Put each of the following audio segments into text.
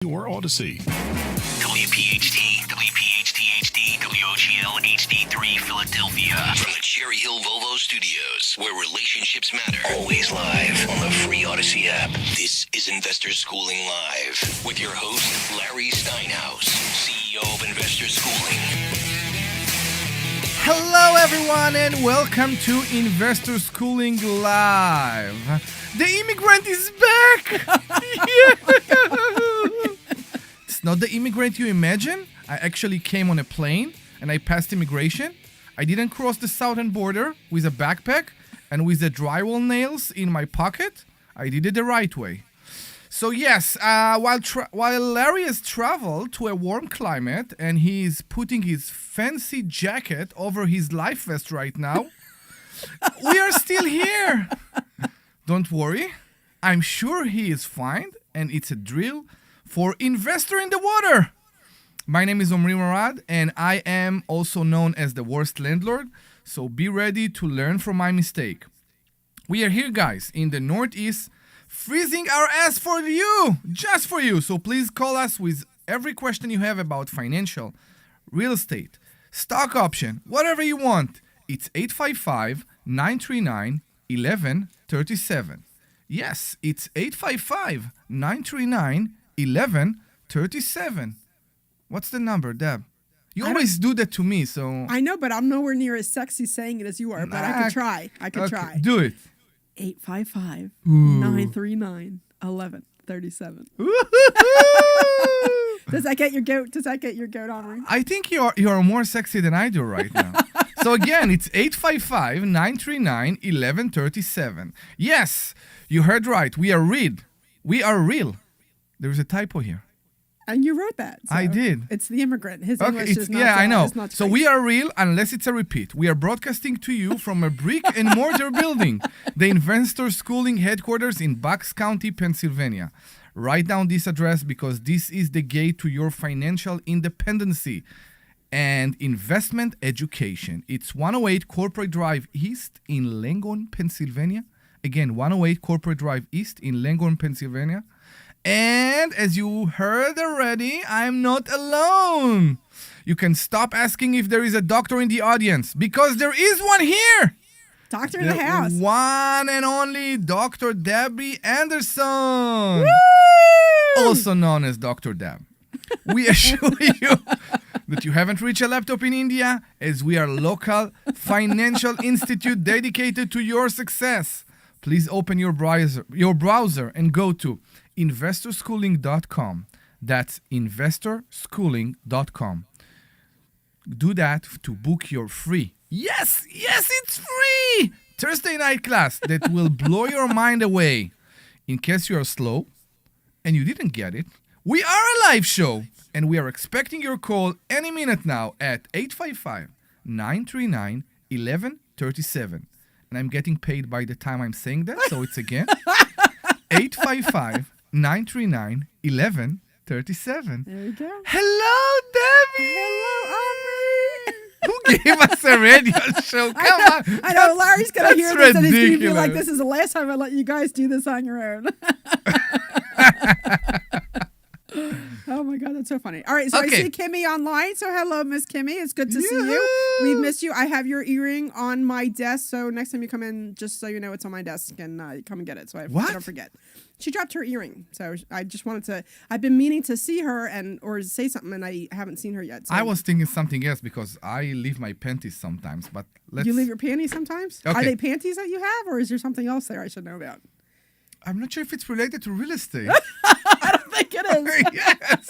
Your Odyssey. WPHT, WPHT-HD, WOGL HD3 Philadelphia. From the Cherry Hill Volvo Studios, where relationships matter. Always live on the free Odyssey app. This is Investor Schooling Live with your host, Larry Steinhouse, CEO of Investor Schooling. Hello, everyone, and welcome to Investor Schooling Live. The immigrant is back! It's not the immigrant you imagine. I actually came on a plane and I passed immigration. I didn't cross the southern border with a backpack and with the drywall nails in my pocket. I did it the right way. So yes, while Larry has traveled to a warm climate and he's putting his fancy jacket over his life vest right now, we are still here. Don't worry, I'm sure he is fine, and it's a drill for Investor in the Water. My name is Omri Morad, and I am also known as the worst landlord, so be ready to learn from my mistake. We are here, guys, in the Northeast, freezing our ass for you, just for you. So please call us with every question you have about financial, real estate, stock option, whatever you want. It's 855-939-1137. Yes, it's 855-939-1137. What's the number, Deb? You always do that to me, so... I know, but I'm nowhere near as sexy saying it as you are, but I can try. Try. Do it. 855-939-1137. Does that get your goat? Omri? I think you are more sexy than I do right now. So again, it's 855-939-1137. Yes, you heard right. We are real. There's a typo here. And you wrote that. So I did. It's the immigrant. His English is not. Yeah, I know. So we are real unless it's a repeat. We are broadcasting to you from a brick and mortar building, the Investor Schooling headquarters in Bucks County, Pennsylvania. Write down this address because this is the gate to your financial independency and investment education. It's 108 Corporate Drive East in Langhorne, Pennsylvania. Again, 108 Corporate Drive East in Langhorne, Pennsylvania. And as you heard already, I'm not alone. You can stop asking if there is a doctor in the audience because there is one here. Doctor in the house. One and only Dr. Debbie Anderson. Woo! Also known as Dr. Deb. We assure you that you haven't reached a laptop in India, as we are a local financial institute dedicated to your success. Please open your browser and go to investorschooling.com. That's investorschooling.com. Do that to book your free. Yes, it's free! Thursday night class that will blow your mind away. In case you are slow and you didn't get it, we are a live show and we are expecting your call any minute now at 855-939-1137. And I'm getting paid by the time I'm saying that, so it's again 855-939-1137. There you go. Hello, Debbie! Hello, Omri! Who gave us a radio show? Come on. I know, Larry's going to hear this and he's going to be like, ridiculous. this is the last time I let you guys do this on your own. Oh my God, that's so funny. All right, so Okay. I see Kimmy online. So hello, Miss Kimmy. It's good to see you. We've missed you. I have your earring on my desk. So next time you come in, just so you know, it's on my desk and come and get it. So I don't forget. She dropped her earring. So I just wanted to, I've been meaning to see her or say something and I haven't seen her yet. So I was thinking something else because I leave my panties sometimes, but let's... You leave your panties sometimes? Okay. Are they panties that you have or is there something else there I should know about? I'm not sure if it's related to real estate. I don't think it is. Yes.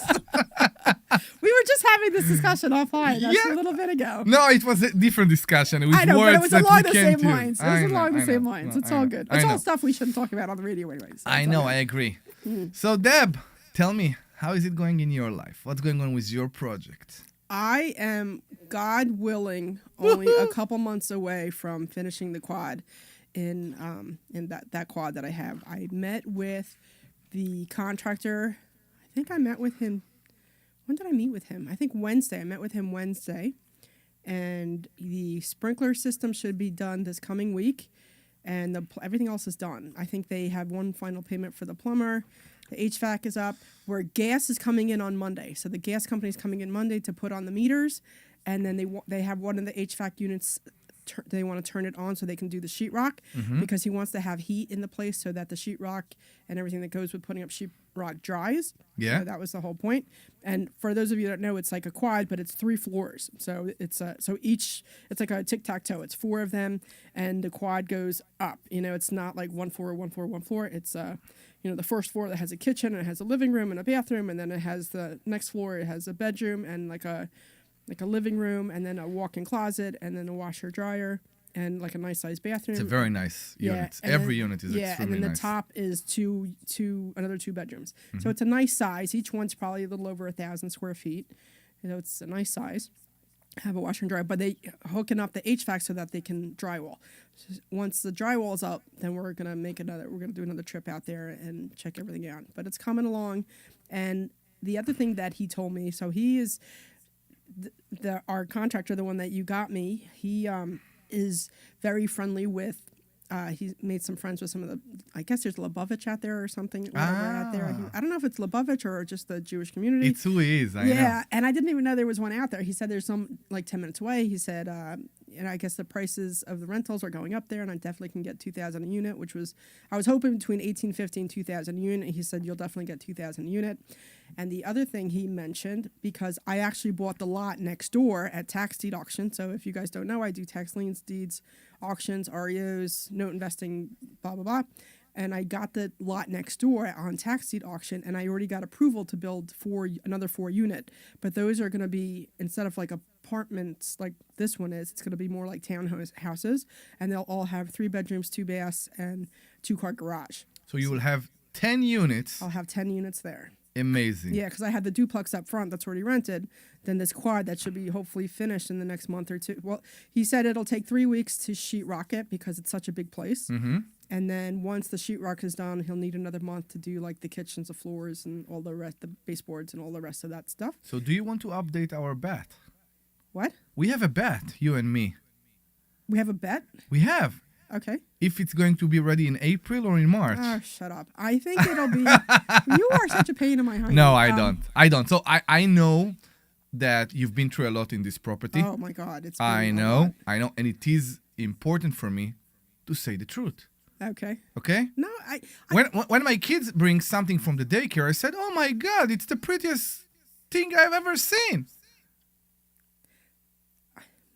We were just having this discussion offline a little bit ago. No, it was a different discussion. It was I know, but words it was that along we the can't same use. lines. It I was know, along the I same know. lines. No, It's I all know. good. I It's all know. stuff we shouldn't talk about on the radio anyways. I know, I agree. So, Deb, tell me, how is it going in your life? What's going on with your project? I am, God willing, only a couple months away from finishing the quad in that quad that I have. I met with the contractor. I think I met with him. When did I meet with him? I think Wednesday. I met with him Wednesday. And the sprinkler system should be done this coming week. And everything else is done. I think they have one final payment for the plumber. The HVAC is up. Where gas is coming in on Monday. So the gas company is coming in Monday to put on the meters, and then they have one of the HVAC units. They want to turn it on so they can do the sheetrock because he wants to have heat in the place so that the sheetrock and everything that goes with putting up sheetrock dries. Yeah. So that was the whole point. And for those of you that know, it's like a quad, but it's 3 floors. So it's it's like a tic-tac-toe. It's 4 of them, and the quad goes up. It's not like 1 floor, 1 floor, 1 floor. It's the first floor that has a kitchen and it has a living room and a bathroom, and then it has the next floor. It has a bedroom and like a living room, and then a walk-in closet, and then a washer dryer, and like a nice sized bathroom. It's a very nice unit. Every unit is extremely nice. And then the top is another 2 bedrooms. So it's a nice size. Each one's probably a little over 1,000 square feet. It's a nice size. Have a washer and dryer, but they hooking up the HVAC so that they can drywall. Once the drywall's up, then we're gonna do another trip out there and check everything out. But it's coming along. And the other thing that he told me, so he is our contractor, the one that you got me, he is very friendly with. He's made some friends with some of the. I guess there's Lubavitch out there or something. Out there. I don't know if it's Lubavitch or just the Jewish community. It's who he is. I know. And I didn't even know there was one out there. He said there's some like 10 minutes away. He said, I guess the prices of the rentals are going up there, and I definitely can get $2,000 a unit, which was I was hoping between $1,850 and $2,000 a unit. He said you'll definitely get $2,000 a unit. And the other thing he mentioned, because I actually bought the lot next door at tax deed auction. So if you guys don't know, I do tax liens, deeds, auctions, REOs, note investing, blah, blah, blah. And I got the lot next door on tax deed auction, and I already got approval to build another 4 unit. But those are going to be, instead of like apartments like this one is, it's going to be more like townhouses, and they'll all have 3 bedrooms, 2 baths, and 2-car garage. So you will have 10 units. I'll have 10 units there. Amazing. Yeah, because I had the duplex up front that's already rented. Then this quad that should be hopefully finished in the next month or 2. Well, he said it'll take 3 weeks to sheetrock it because it's such a big place. Mm-hmm. And then once the sheetrock is done, he'll need another month to do like the kitchens, the floors, and all the rest, the baseboards, and all the rest of that stuff. So do you want to update our bet? What? We have a bet, you and me. We have a bet? We have. Okay. If it's going to be ready in April or in March. Oh, shut up. I think it'll be... You are such a pain in my hind. No, I don't. I don't. So I know that you've been through a lot in this property. Oh, my God. It's been I know. And it is important for me to say the truth. Okay. Okay? No, When my kids bring something from the daycare, I said, oh, my God, it's the prettiest thing I've ever seen.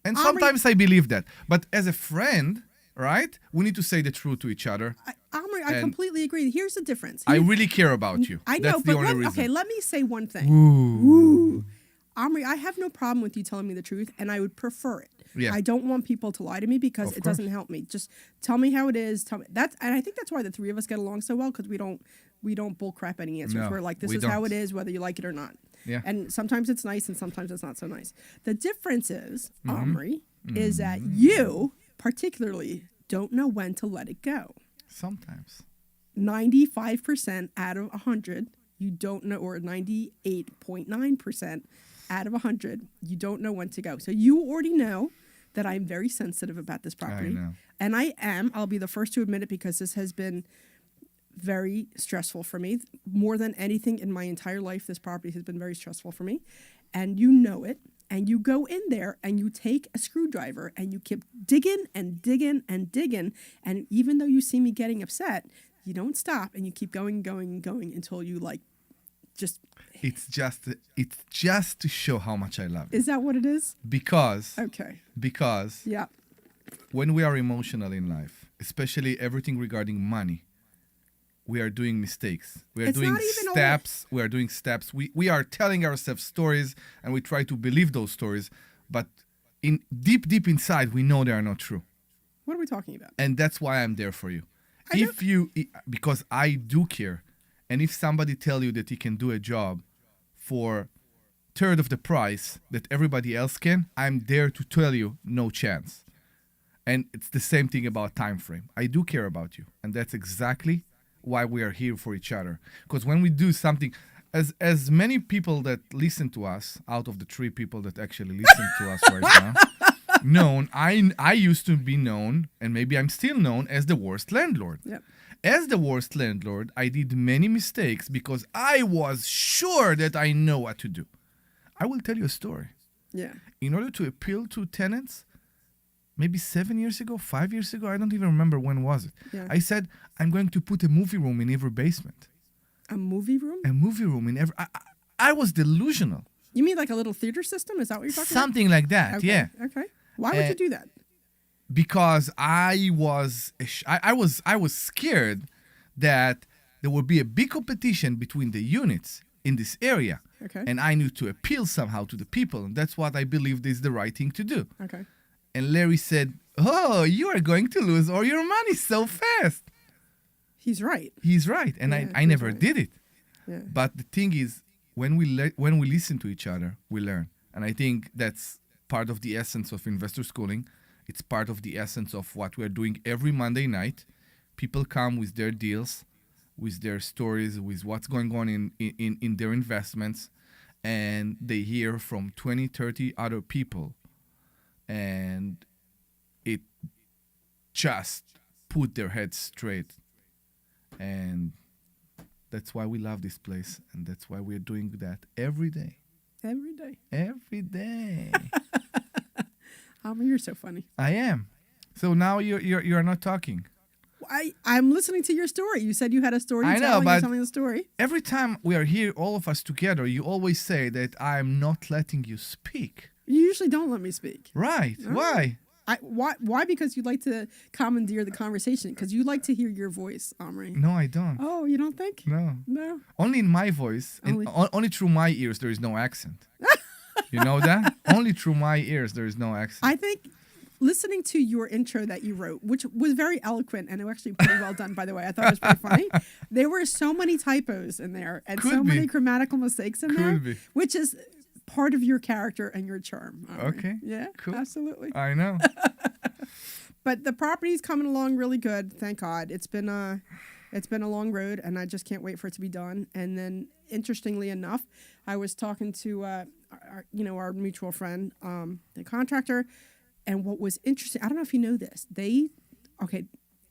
And sometimes I believe that. But as a friend... Right? We need to say the truth to each other. Omri, I completely agree. Here's the difference. I really care about you. I know, That's the only reason. Okay, let me say one thing. Ooh. Omri, I have no problem with you telling me the truth, and I would prefer it. Yeah. I don't want people to lie to me because it doesn't help me. Just tell me how it is. Tell me and I think that's why the 3 of us get along so well, because we don't bull crap any answers. No, We're like, this we is don't. how it is, whether you like it or not. Yeah. And sometimes it's nice, and sometimes it's not so nice. The difference is, Omri, is that you particularly don't know when to let it go. Sometimes. 95% out of 100, you don't know, or 98.9% out of 100, you don't know when to go. So you already know that I'm very sensitive about this property. I know. And I am. I'll be the first to admit it because this has been very stressful for me. More than anything in my entire life, this property has been very stressful for me. And you know it. And you go in there and you take a screwdriver and you keep digging and digging and digging. And even though you see me getting upset, you don't stop and you keep going until you like just... It's just to show how much I love you. Is that what it is? Because Yeah. When we are emotional in life, especially everything regarding money, we are doing mistakes. We are doing steps. We are doing steps. We are telling ourselves stories, and we try to believe those stories. But in deep inside, we know they are not true. What are we talking about? And that's why I'm there for you. Because I do care. And if somebody tell you that he can do a job for third of the price that everybody else can, I'm there to tell you no chance. And it's the same thing about time frame. I do care about you. And that's exactly why we are here for each other. Because when we do something, as many people that listen to us, out of the 3 people that actually listen to us right now, I used to be known, and maybe I'm still known as the worst landlord. Yep. as the worst landlord, I did many mistakes because I was sure that I know what to do. I will tell you a story. Yeah. In order to appeal to tenants, maybe 7 years ago, 5 years ago, I don't even remember when was it. Yeah. I said, I'm going to put a movie room in every basement. A movie room? A movie room in every... I was delusional. You mean like a little theater system? Is that what you're talking Something like that, about? Okay. yeah. Okay. Why would you do that? Because I was scared that there would be a big competition between the units in this area. Okay. And I need to appeal somehow to the people. And that's what I believed is the right thing to do. Okay. And Larry said, oh, you are going to lose all your money so fast. He's right. He's right. And Yeah, I he's never right. did it. Yeah. But the thing is, when we listen to each other, we learn. And I think that's part of the essence of investor schooling. It's part of the essence of what we're doing every Monday night. People come with their deals, with their stories, with what's going on in their investments. And they hear from 20, 30 other people. And it just put their heads straight. And that's why we love this place. And that's why we're doing that every day. Every day. Every day. You're so funny. I am. So now you're not talking. I'm listening to your story. You said you had a story to I know, tell, and but you're telling the story. Every time we are here, all of us together, you always say that I'm not letting you speak. You usually don't let me speak. Right. Oh. Why? Why? Because you like to commandeer the conversation. Because you like to hear your voice, Omri. No, I don't. Oh, you don't think? No. No. Only in my voice. Only- Only through my ears, there is no accent. You know that? Only through my ears, there is no accent. I think listening to your intro that you wrote, which was very eloquent and actually pretty well done, by the way. I thought it was pretty funny. There were so many typos in there and Could so be. many grammatical mistakes in there, Could be. which is part of your character and your charm. Omri. Okay. Yeah, Cool. absolutely. I know. But the property's coming along really good, thank God. It's been a long road, and I just can't wait for it to be done. And then, interestingly enough, I was talking to our mutual friend, the contractor, and what was interesting, I don't know if you know this.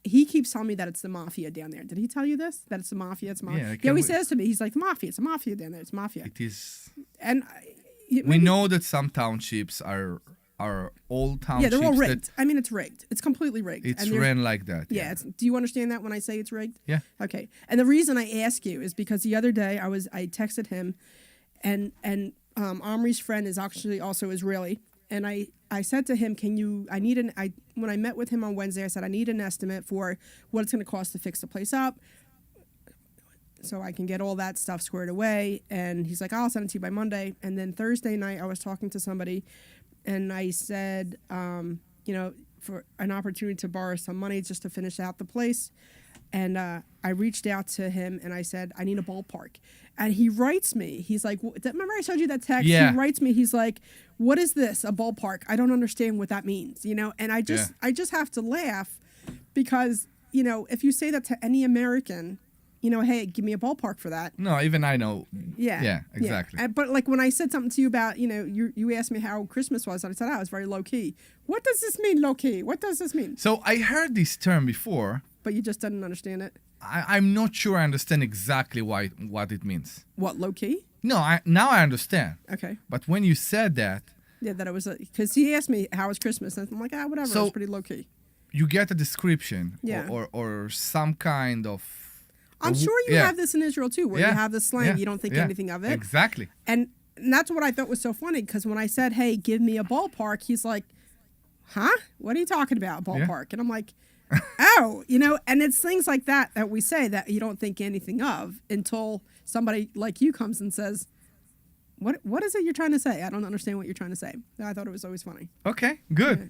He keeps telling me that it's the mafia down there. Did he tell you this? That it's the mafia? It's mafia. Yeah, I Yeah, can't he wait. says to me, he's like, the mafia. It's a mafia down there. It's mafia. It is. And We know that some townships are old townships. Yeah, they're all that rigged. I mean, it's rigged. It's completely rigged. it's And there's- ran like that. Yeah. Do you understand that when I say it's rigged? Yeah. Okay. And the reason I ask you is because the other day I texted him, and Omri's friend is actually also Israeli, and I said to him, when I met with him on Wednesday, I said I need an estimate for what it's going to cost to fix the place up, so I can get all that stuff squared away. And he's like, I'll send it to you by Monday. And then Thursday night, I was talking to somebody, and I said, for an opportunity to borrow some money just to finish out the place. And I reached out to him and I said, I need a ballpark. And he writes me, he's like, remember I showed you that text? Yeah. He writes me, he's like, what is this, a ballpark? I don't understand what that means, And I just have to laugh because, if you say that to any American, hey, give me a ballpark for that. No, even I know. Yeah. Yeah, exactly. But like when I said something to you about, you asked me how Christmas was, and I said, it was very low key. What does this mean, low key? What does this mean? So I heard this term before. But you just didn't understand it. I'm not sure I understand exactly what it means. What, low key? No, now I understand. Okay. But when you said that, Yeah, that it was, because he asked me how was Christmas, and I'm like, whatever, So- it was pretty low key. you get a description Yeah. or some kind of... I'm sure you yeah. have this in Israel too, where you have this slang, Yeah. you don't think Yeah. anything of it. Exactly. And that's what I thought was so funny, because when I said, hey, give me a ballpark, he's like, huh? What are you talking about, ballpark? And I'm like, oh, and it's things like that we say that you don't think anything of until somebody like you comes and says, what is it you're trying to say? I don't understand what you're trying to say. I thought it was always funny. Okay, good. Yeah.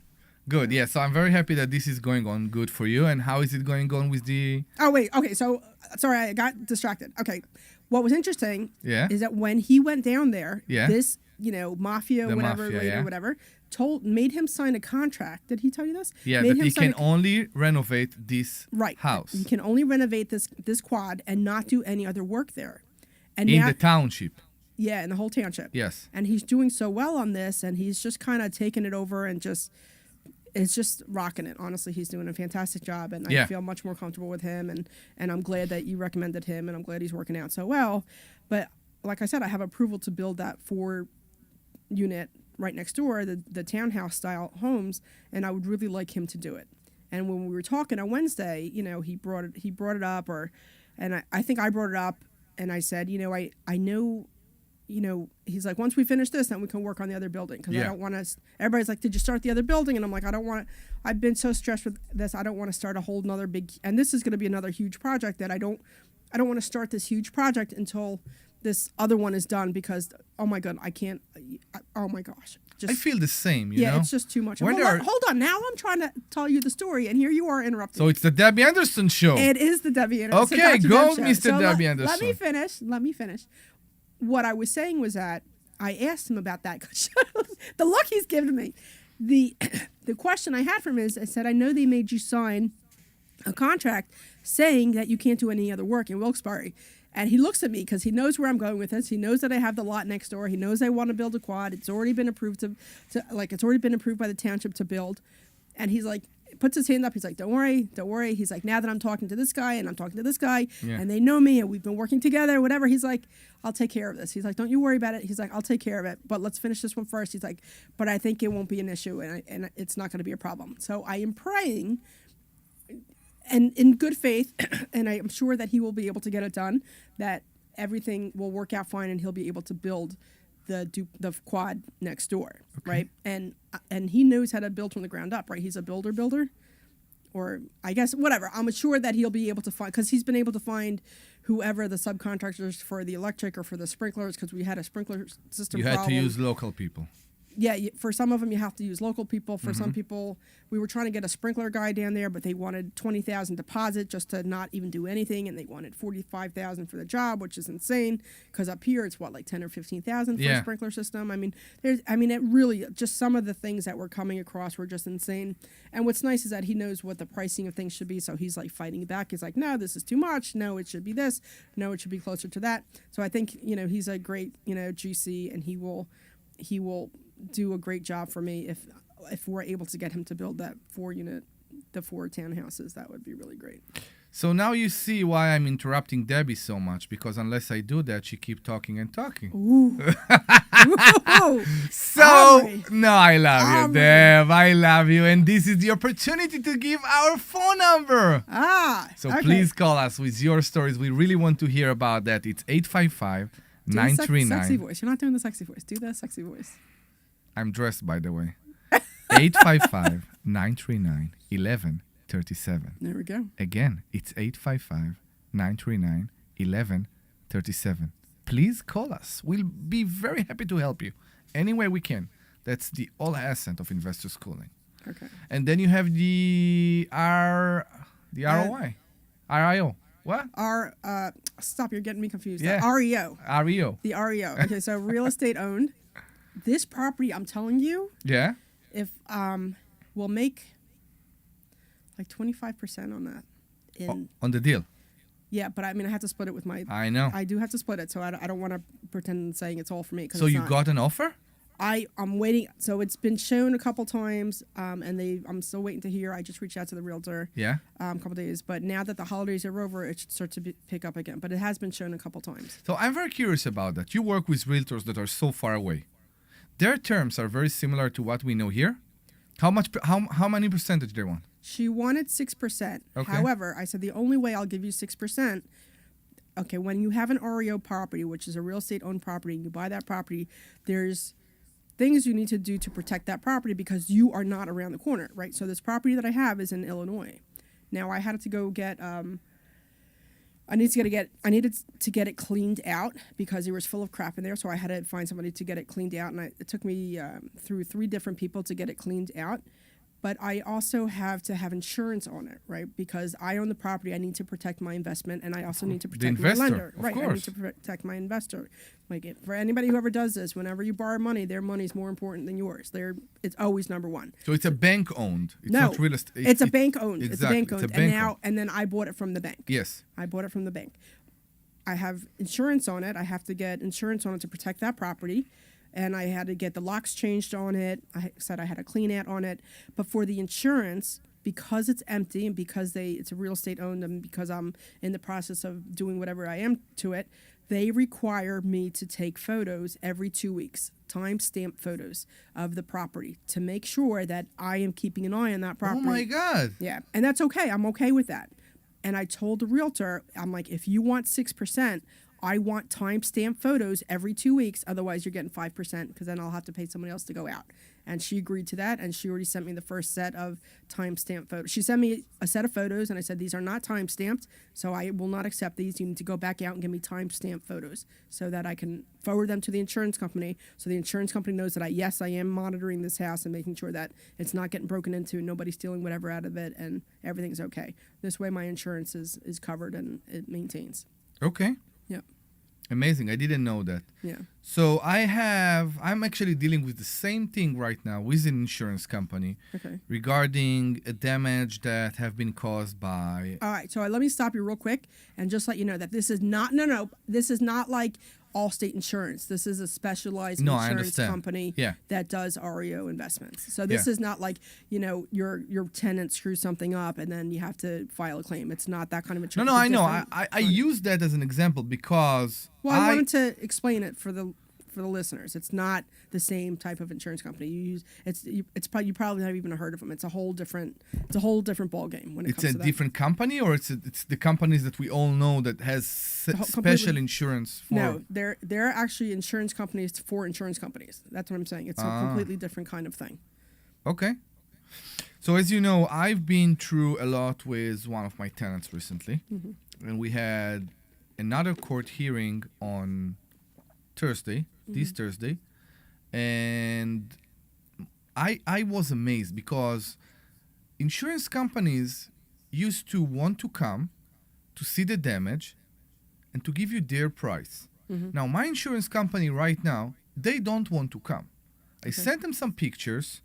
Good. Yeah, so I'm very happy that this is going on good for you. And how is it going on with the... Oh, wait. Okay, so, sorry, I got distracted. Okay, what was interesting Yeah. is that when he went down there, Yeah. this, mafia, The whatever, mafia, later, yeah. whatever, made him sign a contract. Did he tell you this? Yeah, Made that him he sign can only renovate this right. house He can only renovate this quad and not do any other work there. And in now, the township. yeah, in the whole township. Yes. And he's doing so well on this, and he's just kind of taking it over and just, is just rocking it. Honestly, he's doing a fantastic job, and I feel much more comfortable with him. And I'm glad that you recommended him, and I'm glad he's working out so well. But like I said, I have approval to build that 4-unit right next door, the townhouse style homes, and I would really like him to do it. And when we were talking on Wednesday, he brought it up, and I think I brought it up, and I said, I know. He's like, once we finish this, then we can work on the other building. Because I don't want to, everybody's like, did you start the other building? And I'm like, I don't want to, I've been so stressed with this. I don't want to start a whole nother big, and this is going to be another huge project that I don't want to start this huge project until this other one is done because, oh my God, I can't, oh my gosh. I feel the same, you know? Yeah, it's just too much. Hold on, now I'm trying to tell you the story, and here you are interrupting. So it's the Debbie Anderson show. It is the Debbie Anderson Okay, go, Deb Mr. So Debbie Anderson. Let me finish. What I was saying was that I asked him about that. The look he's given me. The question I had for him is, I said, I know they made you sign a contract saying that you can't do any other work in Wilkes-Barre. And he looks at me because he knows where I'm going with this. He knows that I have the lot next door. He knows I want to build a quad. It's already been approved it's already been approved by the township to build. And he's like, puts his hand up. He's like, don't worry. He's like, now that I'm talking to this guy and I'm talking to this guy and they know me and we've been working together, whatever. He's like, I'll take care of this. He's like, don't you worry about it. He's like, I'll take care of it, but let's finish this one first. He's like, but I think it won't be an issue and it's not going to be a problem. So I am praying and in good faith, and I am sure that he will be able to get it done, that everything will work out fine and he'll be able to build the quad next door, right? And he knows how to build from the ground up, right? He's a builder, or I guess whatever. I'm sure that he'll be able to find, because he's been able to find whoever the subcontractors for the electric or for the sprinklers, because we had a sprinkler system problem. You had to use local people. Yeah, for some of them you have to use local people. For some people, we were trying to get a sprinkler guy down there, but they wanted $20,000 deposit just to not even do anything, and they wanted $45,000 for the job, which is insane. Because up here it's like $10,000 or $15,000 for a sprinkler system. I mean, it really just some of the things that we're coming across were just insane. And what's nice is that he knows what the pricing of things should be, so he's like fighting back. He's like, no, this is too much. No, it should be this. No, it should be closer to that. So I think he's a great GC, and he will do a great job for me if we're able to get him to build that 4-unit, the 4 townhouses. That would be really great. So now you see why I'm interrupting Debbie so much, because unless I do that, she keep talking and talking. Ooh. So Omri. no, I love you, Omri. Deb. I love you, and this is the opportunity to give our phone number. So Okay. please call us with your stories. We really want to hear about that. It's 855 Do the sexy 939. voice. You're not doing the sexy voice. Do the sexy voice. I'm dressed, by the way. 855-939-1137. There we go. Again, it's 855-939-1137. Please call us. We'll be very happy to help you any way we can. That's the all essence of investor schooling. Okay. And then you have the ROI. RIO. What? Stop, you're getting me confused. Yeah. The REO. REO. The REO. Okay, so real estate owned. This property, I'm telling you, Yeah? if we'll make like 25% on that. On the deal. Yeah, but I mean, I have to split it with my. I know. I do have to split it, so I don't want to pretend saying it's all for me. So you got an offer? I'm waiting. So it's been shown a couple times, and I'm still waiting to hear. I just reached out to the realtor. Yeah. A couple days, but now that the holidays are over, it should start to pick up again. But it has been shown a couple times. So I'm very curious about that. You work with realtors that are so far away. Their terms are very similar to what we know here. How many percentage they want? She wanted 6%. Okay. However, I said the only way I'll give you 6%. Okay, when you have an REO property, which is a real estate owned property, and you buy that property, there's things you need to do to protect that property because you are not around the corner, right? So this property that I have is in Illinois. Now I had to go get I needed to get it cleaned out because it was full of crap in there. So I had to find somebody to get it cleaned out, and it took me through 3 different people to get it cleaned out. But I also have to have insurance on it, right? Because I own the property, I need to protect my investment, and I also need to protect my lender, right? Course. I need to protect my investor. For anybody who ever does this, whenever you borrow money, their money's more important than yours. It's always number one. So it's a bank owned. It's no, not real estate. It's a bank owned. Exactly. It's a bank owned. It's a bank owned. And then I bought it from the bank. Yes. I bought it from the bank. I have insurance on it. I have to get insurance on it to protect that property. and I had to get the locks changed on it. I said I had a clean out on it. But for the insurance, because it's empty and because it's a real estate owned and because I'm in the process of doing whatever I am to it, they require me to take photos every 2 weeks, time-stamped photos of the property to make sure that I am keeping an eye on that property. Oh my God. Yeah, and that's okay. I'm okay with that. And I told the realtor, I'm like, if you want 6%, I want time-stamped photos every 2 weeks. Otherwise, you're getting 5% because then I'll have to pay somebody else to go out. And she agreed to that, and she already sent me the first set of time-stamped photos. She sent me a set of photos, and I said, these are not time-stamped, so I will not accept these. You need to go back out and give me time-stamped photos so that I can forward them to the insurance company so the insurance company knows that, yes, I am monitoring this house and making sure that it's not getting broken into, nobody's stealing whatever out of it, and everything's okay. This way my insurance is covered and it maintains. Okay. Yeah. Amazing. I didn't know that. Yeah. So I'm actually dealing with the same thing right now with an insurance company regarding a damage that have been caused by. All right. So let me stop you real quick and just let you know that this is not, this is not like Allstate Insurance. This is a specialized insurance company that does REO investments. So this is not like, your tenant screws something up and then you have to file a claim. It's not that kind of insurance. No, I know. I use that as an example because I wanted to explain it for the listeners. It's not the same type of insurance company. You probably haven't even heard of them. It's a whole different ball game when it comes to that. It's a different company, or it's the companies that we all know that has special insurance for. No, they're actually insurance companies for insurance companies. That's what I'm saying. It's a completely different kind of thing. Okay. So as you know, I've been through a lot with one of my tenants recently, and we had another court hearing on Thursday, this Thursday, and I was amazed because insurance companies used to want to come to see the damage and to give you their price. Now, my insurance company right now, they don't want to come. I sent them some pictures,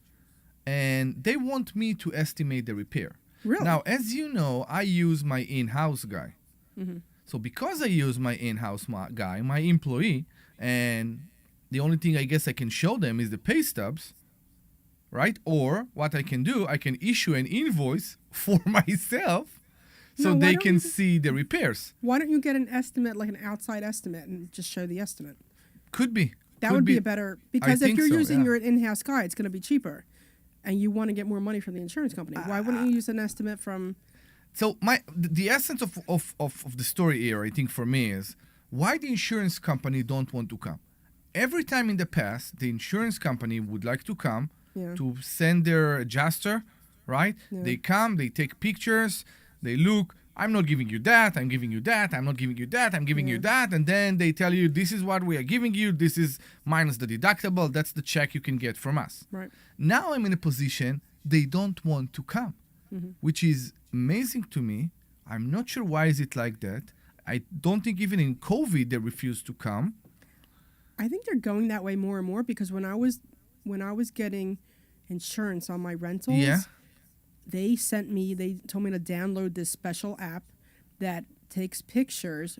and they want me to estimate the repair. Really? Now, as you know, I use my in-house guy. So because I use my in-house guy, my employee, and the only thing I guess I can show them is the pay stubs, right? Or what I can do, I can issue an invoice for myself so they can see the repairs. Why don't you get an estimate, like an outside estimate, and just show the estimate? Could be. That would be a better, because if you're using your in-house guy, it's going to be cheaper, and you want to get more money from the insurance company. Why wouldn't you use an estimate from... So the essence of the story here, I think for me, is why the insurance company don't want to come. Every time in the past, the insurance company would like to come to send their adjuster, right? Yeah. They come, they take pictures, they look, I'm not giving you that, I'm giving you that, I'm not giving you that, I'm giving you that, and then they tell you, this is what we are giving you, this is minus the deductible, that's the check you can get from us. Right. Now I'm in a position, they don't want to come, which is amazing to me. I'm not sure why is it like that. I don't think even in COVID they refused to come. I think they're going that way more and more because when I was getting insurance on my rentals, they told me to download this special app that takes pictures,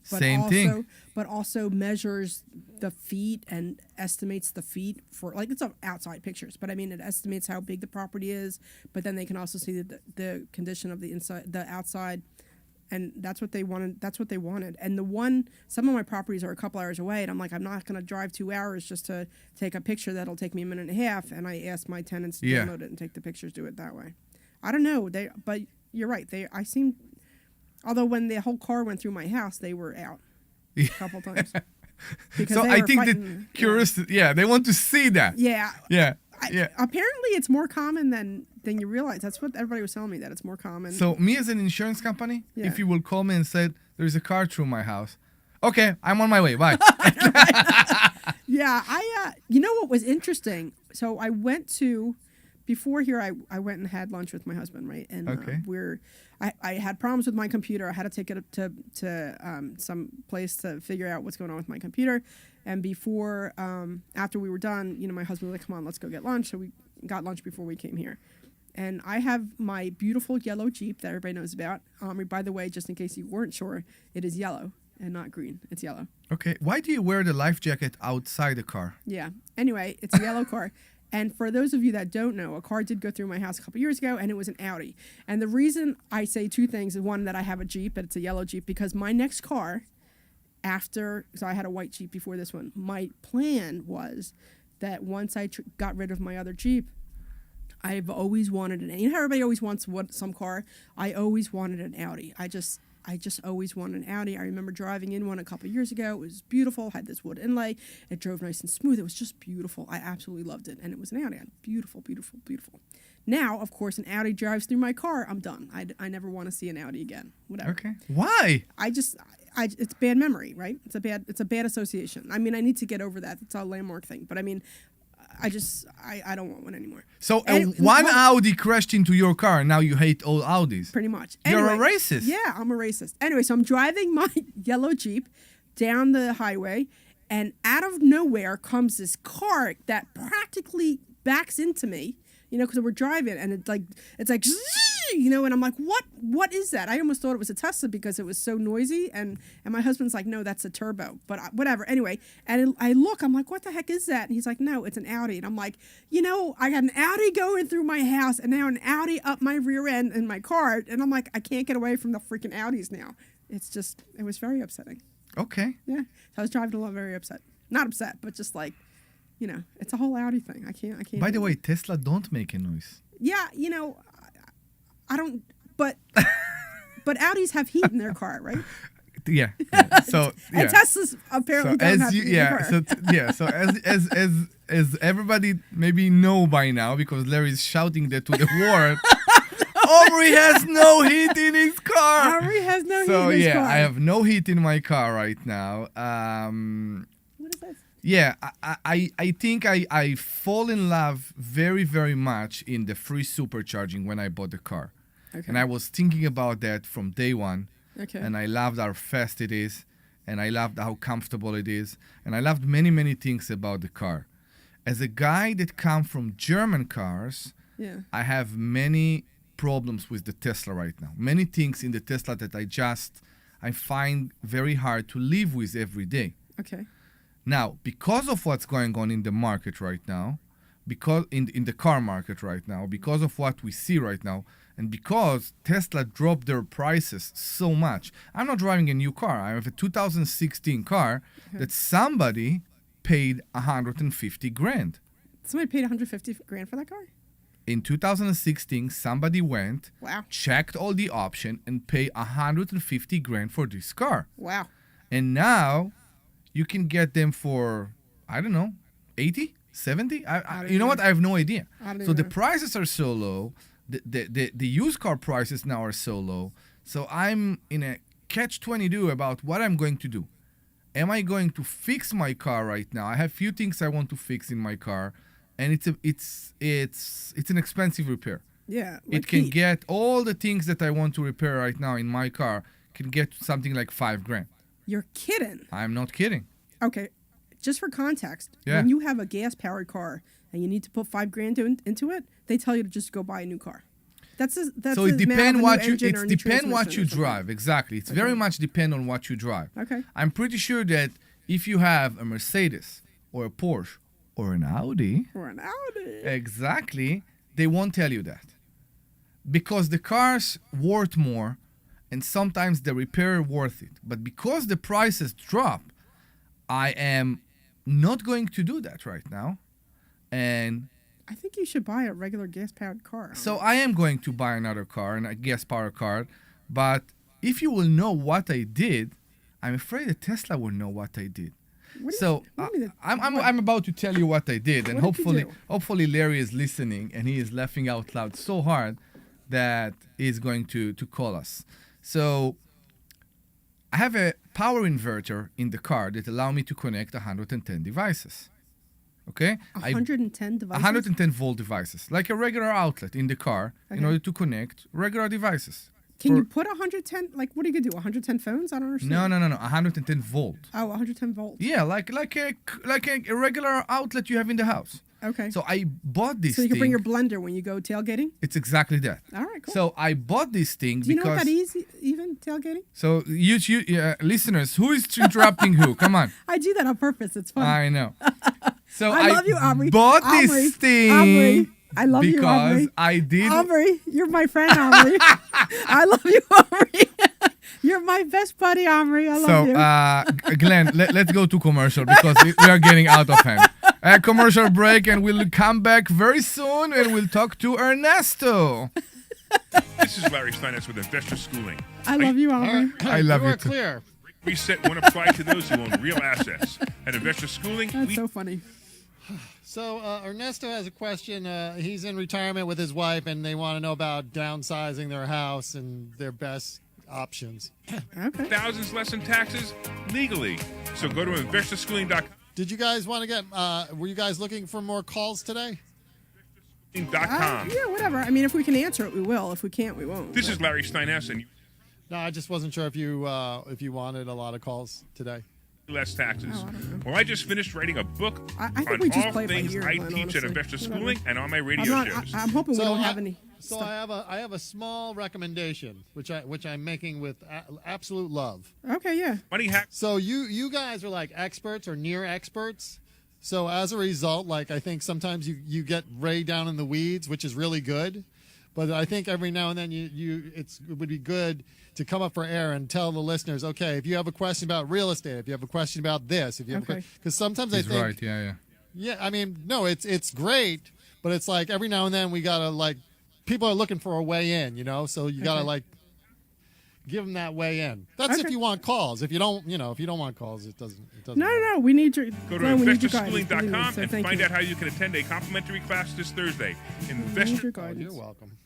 but also measures the feet and estimates the feet for, like, it's outside pictures, but I mean it estimates how big the property is, but then they can also see the condition of the inside, the outside. And that's what they wanted. And some of my properties are a couple hours away, and I'm like, I'm not going to drive 2 hours just to take a picture that'll take me a minute and a half. And I asked my tenants to download it and take the pictures, do it that way. I don't know. But you're right. Although when the whole car went through my house, they were out a couple times. So I think that curiosity, they want to see that. Yeah. Yeah. Apparently, it's more common than you realize. That's what everybody was telling me, that it's more common. So me as an insurance company, if you will call me and said, there's a car through my house. Okay, I'm on my way. Bye. Yeah, you know what was interesting? So I went to, before here, I went and had lunch with my husband, right? And I had problems with my computer. I had to take it to some place to figure out what's going on with my computer. And after we were done, my husband was like, come on, let's go get lunch. So we got lunch before we came here. And I have my beautiful yellow Jeep that everybody knows about. Omri, by the way, just in case you weren't sure, it is yellow. and not green. It's yellow. Okay. Why do you wear the life jacket outside the car? Yeah. Anyway, it's a yellow car. And for those of you that don't know, a car did go through my house a couple years ago, and it was an Audi. And the reason I say two things is, one, that I have a Jeep, but it's a yellow Jeep, because my next car, so I had a white Jeep before this one, my plan was that once I got rid of my other Jeep, I've always wanted an, you know how everybody always wants some car? I always wanted an Audi. I just always wanted an Audi. I remember driving in one a couple of years ago. It was beautiful, had this wood inlay. It drove nice and smooth. It was just beautiful. I absolutely loved it. And it was an Audi. Beautiful, beautiful, beautiful. Now, of course, an Audi drives through my car. I'm done. I never want to see an Audi again. Whatever. Okay. Why? It's bad memory, right? It's a bad association. I mean, I need to get over that. It's a landmark thing. But I mean, I don't want one anymore. So one Audi crashed into your car, and now you hate all Audis. Pretty much. You're Anyway, a racist. Yeah, I'm a racist. Anyway, so I'm driving my yellow Jeep down the highway, and out of nowhere comes this car that practically backs into me. You know, because we're driving, and it's like, you know, and I'm like, what is that? I almost thought it was a Tesla because it was so noisy, and my husband's like, no, that's a turbo, but whatever. Anyway, and I look, I'm like, what the heck is that? And he's like, no, it's an Audi. And I'm like, you know, I got an Audi going through my house, and now an Audi up my rear end in my car, and I'm like, I can't get away from the freaking Audis now. It was very upsetting. Okay. Yeah, so I was driving along very upset. Not upset, but just like, you know, it's a whole Audi thing. I can't. By the way, Tesla don't make a noise. Yeah, you know, I don't. But Audis have heat in their car, right? Yeah. So yeah. And Teslas apparently don't have heat in their car. So as everybody maybe know by now, because Larry is shouting that to the world. Omri has no heat in his car. Omri has no heat in his car. So yeah, I have no heat in my car right now. What is this? Yeah, I think I fall in love very, very much in the free supercharging when I bought the car. Okay. And I was thinking about that from day one. Okay. And I loved how fast it is. And I loved how comfortable it is. And I loved many, many things about the car. As a guy that comes from German cars, yeah, I have many problems with the Tesla right now. Many things in the Tesla that I find very hard to live with every day. Okay. Now, because of what's going on in the market right now, because in the car market right now, because of what we see right now, and because Tesla dropped their prices so much, I'm not driving a new car. I have a 2016 car that somebody paid $150,000. Somebody paid $150,000 for that car? In 2016, somebody went, Wow. checked all the options, and paid $150,000 for this car. Wow. And now you can get them for, I don't know, 80, 70? You know what? I have no idea. So the prices are so low. The used car prices now are so low. So I'm in a catch-22 about what I'm going to do. Am I going to fix my car right now? I have few things I want to fix in my car, and it's an expensive repair. Yeah. It can get all the things that I want to repair right now in my car can get something like $5,000. You're kidding. I'm not kidding. Okay. Just for context, Yeah. when you have a gas-powered car and you need to put $5,000 into it, they tell you to just go buy a new car. So it depends what you drive. Exactly. It's very much depend on what you drive. Okay. I'm pretty sure that if you have a Mercedes or a Porsche or an Audi, exactly, they won't tell you that. Because the cars worth more and sometimes the repair worth it. But because the prices drop, I am not going to do that right now. And I think you should buy a regular gas-powered car. so I am going to buy another car, and a gas-powered car. But if you will know what I did, I'm afraid that Tesla will know what I did. I'm about to tell you what I did, and hopefully Larry is listening, and he is laughing out loud so hard that he's going to call us. So I have a power inverter in the car that allow me to connect 110 devices. Okay? 110 devices? 110 volt devices, like a regular outlet in the car in order to connect regular devices. Can you put 110, like what are you going to do, 110 phones? I don't understand. No, 110 volt. Oh, 110 volts. Yeah, like a regular outlet you have in the house. Okay. So I bought this thing. So you can bring your blender when you go tailgating? It's exactly that. All right, cool. So I bought this thing Do you know what because that is even? tailgating. So you listeners, who is interrupting who? Come on. I do that on purpose. It's fun. I know. So I love you, Omri. bought Omri. this thing Omri. I love you, Omri. because I did. Omri, you're my friend, Omri. I love you, Omri. You're my best buddy, Omri. I love you. Glenn, let's go to commercial because we are getting out of hand. A commercial break, and we'll come back very soon, and we'll talk to Ernesto. This is Larry Steinhouse with Investor Schooling. I love you, Omri. I love you are too. clear. Reset won't apply to those who own real assets. At Investor Schooling, That's so funny. So Ernesto has a question. He's in retirement with his wife, and they want to know about downsizing their house and their best options. Okay. thousands less in taxes legally. So go to investorschooling.com. Did you guys want to get? Were you guys looking for more calls today? Yeah, whatever. I mean, if we can answer it, we will. If we can't, we won't. This is Larry Steinhouse, and No, I just wasn't sure if you wanted a lot of calls today. less taxes. Oh, I don't know. Well, I just finished writing a book I think on we just all play it by things ear, I Glenn, teach honestly. at Investor Whatever. Schooling and on my radio shows. I'm hoping we don't have any. So stuff. I have a small recommendation, which I'm making with absolute love. Okay, yeah. Money hack. So you guys are like experts or near experts. So as a result, like I think sometimes you get way down in the weeds, which is really good. But I think every now and then it would be good to come up for air and tell the listeners, okay, if you have a question about real estate, if you have a question about this, if you have because sometimes He's I think right. Yeah. yeah, I mean, no, it's great, but it's like every now and then we gotta like people are looking for a way in, you know, so you gotta like give them that way in. That's if you want calls. If you don't, if you don't want calls, it doesn't. No. We need your. Go to Glenn, we need your guidance, investorschooling.com believe me, so and thank find you. out how you can attend a complimentary class this Thursday. We need Investor. your guidance. You're welcome.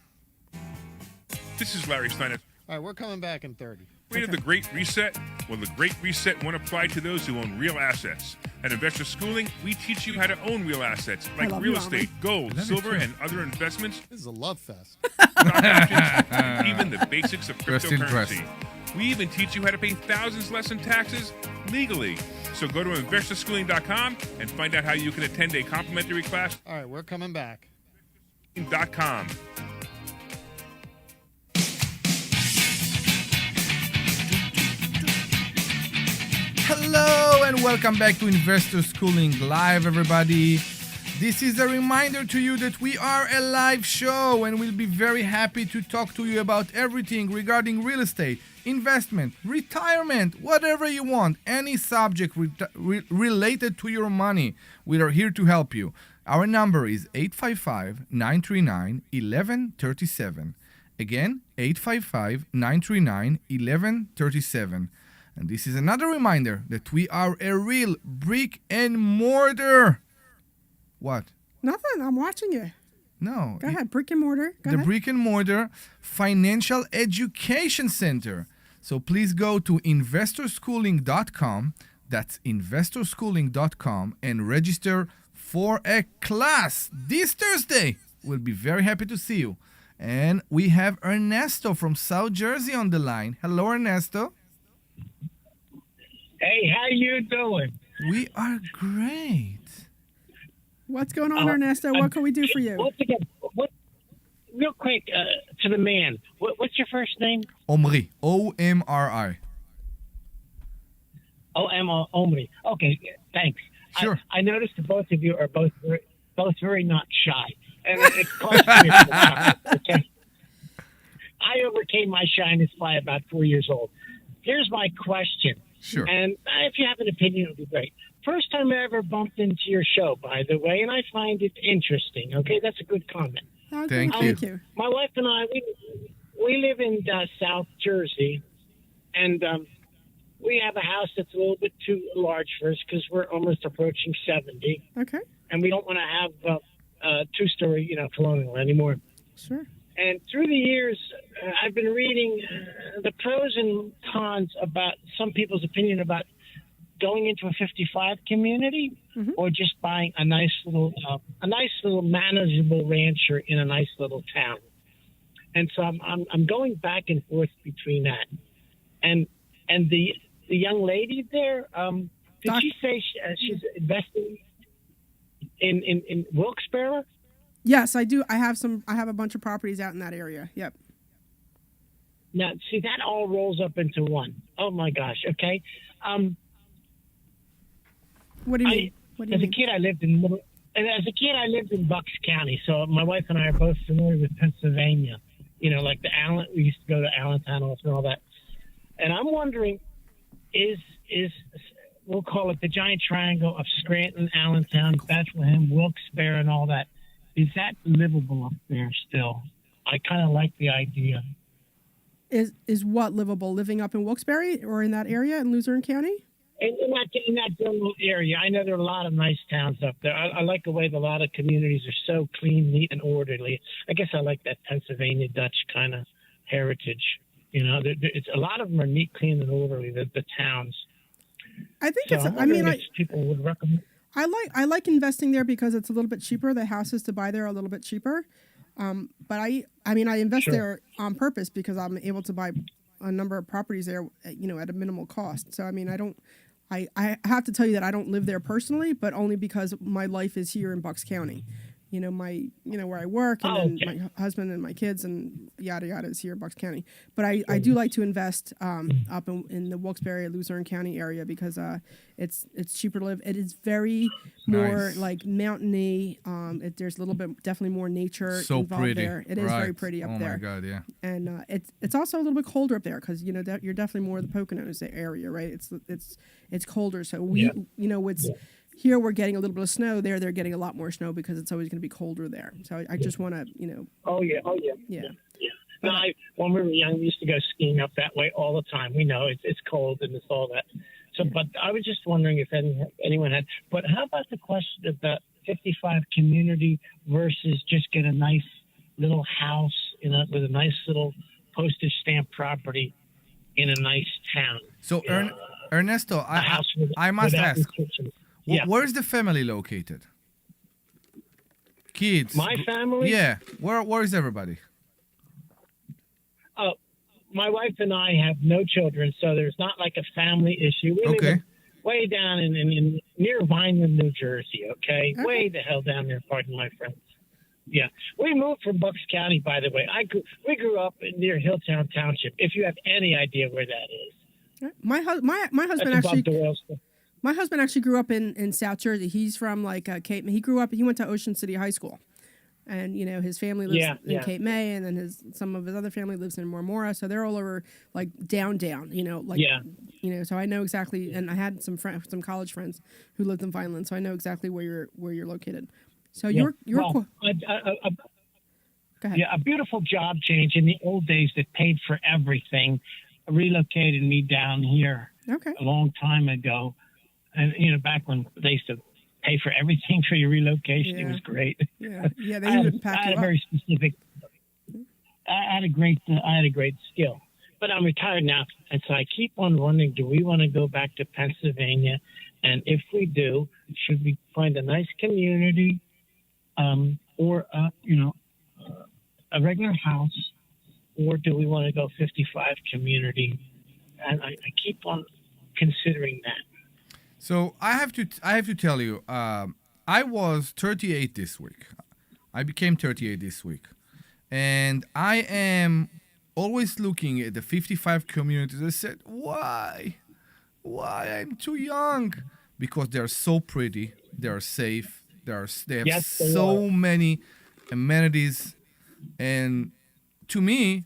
This is Larry Steiner. All right, we're coming back in 30. Rated the Great Reset? Well, the Great Reset won't apply to those who own real assets. At Investor Schooling, we teach you how to own real assets like love real you, estate, gold, love you silver, too. and other investments, This is a love fest. stock options, and even the basics of Just interest. cryptocurrency. We even teach you how to pay thousands less in taxes legally. So go to investorschooling.com and find out how you can attend a complimentary class. All right, we're coming back. .com. Hello and welcome back to Investor Schooling Live, everybody. This is a reminder to you that we are a live show and we'll be very happy to talk to you about everything regarding real estate, investment, retirement, whatever you want, any subject related to your money. We are here to help you. Our number is 855-939-1137. Again, 855-939-1137. And this is another reminder that we are a real brick and mortar. What? Nothing. I'm watching you. No. Go ahead. Brick and mortar. Go The ahead. brick and mortar financial education center. So please go to investorschooling.com. That's investorschooling.com and register for a class this Thursday. We'll be very happy to see you. And we have Ernesto from South Jersey on the line. Hello, Ernesto. Hey, how you doing? We are great. What's going on, Ernesto? What can we do for you? Once again, real quick, to the man, what's your first name? Omri. O-M-R-I. Omri. Okay, thanks. Sure. I noticed that both of you are both very not shy, and it caused me to laugh, okay? I overcame my shyness by about 4 years old. Here's my question. Sure. And if you have an opinion, it would be great. First time I ever bumped into your show, by the way, and I find it interesting. Okay, that's a good comment. Okay, Thank you. My wife and I, we live in South Jersey, and we have a house that's a little bit too large for us because we're almost approaching 70, Okay. and we don't want to have a two-story, colonial anymore. Sure. And through the years, I've been reading the pros and cons about some people's opinion about going into a 55 community or just buying a nice little manageable rancher in a nice little town. And so I'm going back and forth between that. And the young lady there, did she say she's investing in Wilkes-Barre? Yes, I do. I have a bunch of properties out in that area. Yep. Now, see, that all rolls up into one. Oh my gosh. Okay. What do you mean? What do you As a mean? kid, I lived in Bucks County, so my wife and I are both familiar with Pennsylvania. You know, like we used to go to Allentown and all that. And I'm wondering, is we'll call it the giant triangle of Scranton, Allentown, Bethlehem, Wilkes-Barre, and all that. Is that livable up there still? I kind of like the idea. Is what livable? Living up in Wilkes-Barre or in that area in Luzerne County? In that general area, I know there are a lot of nice towns up there. I like the way a lot of communities are so clean, neat, and orderly. I guess I like that Pennsylvania Dutch kind of heritage. You know, it's a lot of them are neat, clean, and orderly. The towns. I think So it's. I'm I mean, wondering if people would recommend. I like investing there because it's a little bit cheaper. The houses to buy there are a little bit cheaper. But I invest Sure. there on purpose because I'm able to buy a number of properties there, you know, at a minimal cost. So I mean, I have to tell you that I don't live there personally, but only because my life is here in Bucks County. You know, where I work, and then okay. my husband and my kids and yada yada is here in Bucks County. But I do like to invest up in the Wilkes-Barre, Luzerne County area because it's cheaper to live. It is very more Nice. like mountainy. There's a little bit definitely more nature So involved pretty. there. It is very Right. pretty up oh there. my God, yeah. And it's also a little bit colder up there because you know you're definitely more the Poconos area, right? It's colder, so we you know it's here we're getting a little bit of snow. There they're getting a lot more snow because it's always going to be colder there. So I just want to Oh yeah. yeah. No, when we were young, we used to go skiing up that way all the time. We know it's cold and it's all that. So, but I was just wondering if anyone had. But how about the question of the 55 community versus just get a nice little house with a nice little postage stamp property in a nice town? So, You know, Ernesto, a house I must without ask, restrictions. Yeah. where's the family located? Kids. My family? Yeah. Where is everybody? My wife and I have no children, so there's not like a family issue. We Okay. live way down in near Vineland, New Jersey, okay? Way the hell down there, pardon my French. Yeah. We moved from Bucks County, by the way. We grew up near Hilltown Township, if you have any idea where that is. My husband That's above actually Doylestown. my husband actually grew up in South Jersey. He's from like Cape. He went to Ocean City High School, and you know his family lives in Cape May, and then some of his other family lives in Marmora. So they're all over like down. You know, like you know. So I know exactly, and I had some college friends who lived in Vineland, so I know exactly where you're located. So you're Well, go ahead. a beautiful job change in the old days that paid for everything relocated me down here Okay. a long time ago. And, you know, back when they used to pay for everything for your relocation, it Yeah. was great. Yeah, they I would pack had you a up. very specific. I had a great skill, but I'm retired now, and so I keep on wondering: do we want to go back to Pennsylvania? And if we do, should we find a nice community, or a regular house, or do we want to go 55 community? And I keep on considering that. So I have to tell you, I was 38 this week. I became 38 this week, and I am always looking at the 55 communities. I said, why I'm too young? Because they are so pretty, they are safe, they have Yes, they so are. many amenities, and to me,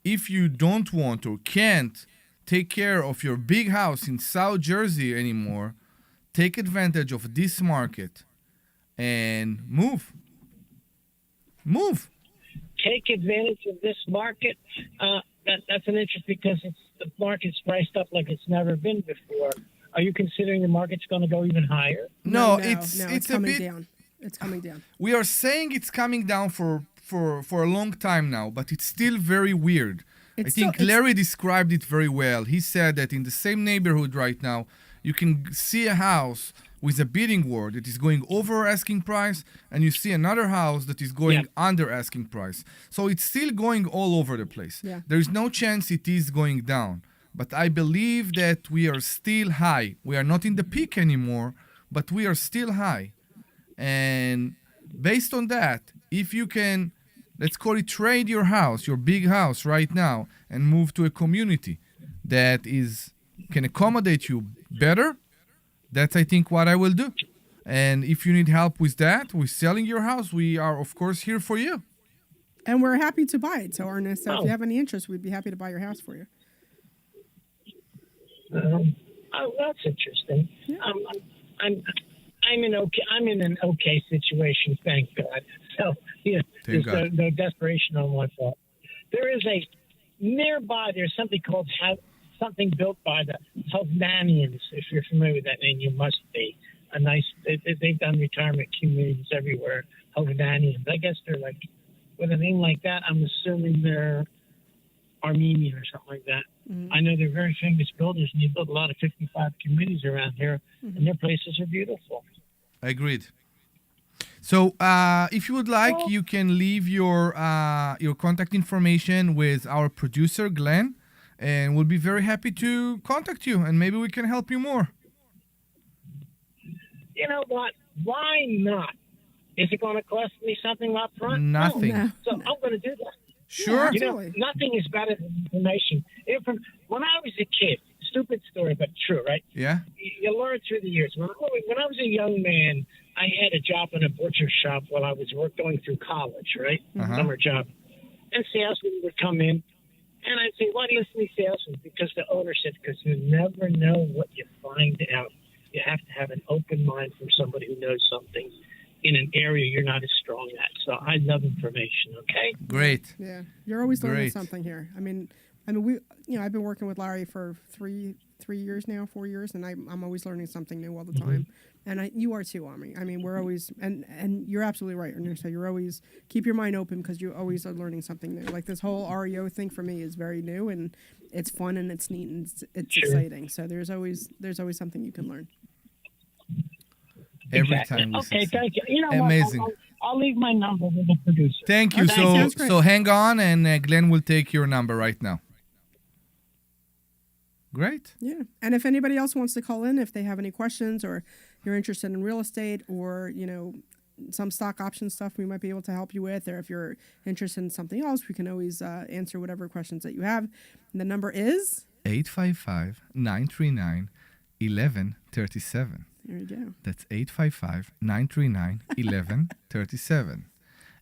if you don't want or can't take care of your big house in South Jersey anymore, take advantage of this market and move. Take advantage of this market. That's an interest because the market's priced up like it's never been before. Are you considering the market's going to go even higher? No, no, it's a coming bit. down. It's coming down. We are saying it's coming down for a long time now, but it's still very weird. I It's think still- Larry described it very well. He said that in the same neighborhood right now, you can see a house with a bidding war that is going over asking price, and you see another house that is going under asking price. So it's still going all over the place. Yeah. There is no chance it is going down. But I believe that we are still high. We are not in the peak anymore, but we are still high. And based on that, if you can, let's call it trade your house, your big house right now, and move to a community that can accommodate you better, that's, I think, what I will do. And if you need help with that, with selling your house, we are, of course, here for you. And we're happy to buy it. So, Ernest, so if you have any interest, we'd be happy to buy your house for you. That's interesting. Yeah. I'm in an okay situation, thank God. So Thank there's God. no desperation on my part. There is nearby. There's something called something built by the Hovnanians. If you're familiar with that name, you must be. They've done retirement communities everywhere. Hovnanians. I guess they're like, with a name like that, I'm assuming they're Armenian or something like that. Mm-hmm. I know they're very famous builders, and they built a lot of 55 communities around here, and their places are beautiful. Agreed. So, if you would like, you can leave your contact information with our producer, Glenn, and we'll be very happy to contact you, and maybe we can help you more. You know what? Why not? Is it going to cost me something up front? Nothing. No. So I'm going to do that. Sure. You know, Absolutely. nothing is better than information. When I was a kid, stupid story, but true, right? Yeah. You learn through the years. When I was a young man, I had a job in a butcher shop while I was going through college, right? Uh-huh. Summer job. And salesmen would come in, and I'd say, why do you listen to me salesmen? Because the owner said, because you never know what you find out. You have to have an open mind from somebody who knows something in an area you're not as strong at. So I love information, okay? Great. Yeah, you're always learning Great. something here. I mean, I've been working with Larry for 4 years now, and I'm always learning something new all the time. And you are too, Omri. I mean, we're always, and you're absolutely right, Ernest. So you're always, keep your mind open because you always are learning something new. Like this whole REO thing for me is very new, and it's fun and it's neat and it's Sure. exciting. So there's always something you can learn. Every Exactly. time we Okay, succeed. thank you. You know Amazing. what? I'll leave my number with the producer. Thank you. Okay, sounds great. So hang on, and Glenn will take your number right now. Great. Yeah. And if anybody else wants to call in, if they have any questions or you're interested in real estate or, some stock option stuff we might be able to help you with, or if you're interested in something else, we can always answer whatever questions that you have. And the number is 855-939-1137. there you go. That's 855-939-1137.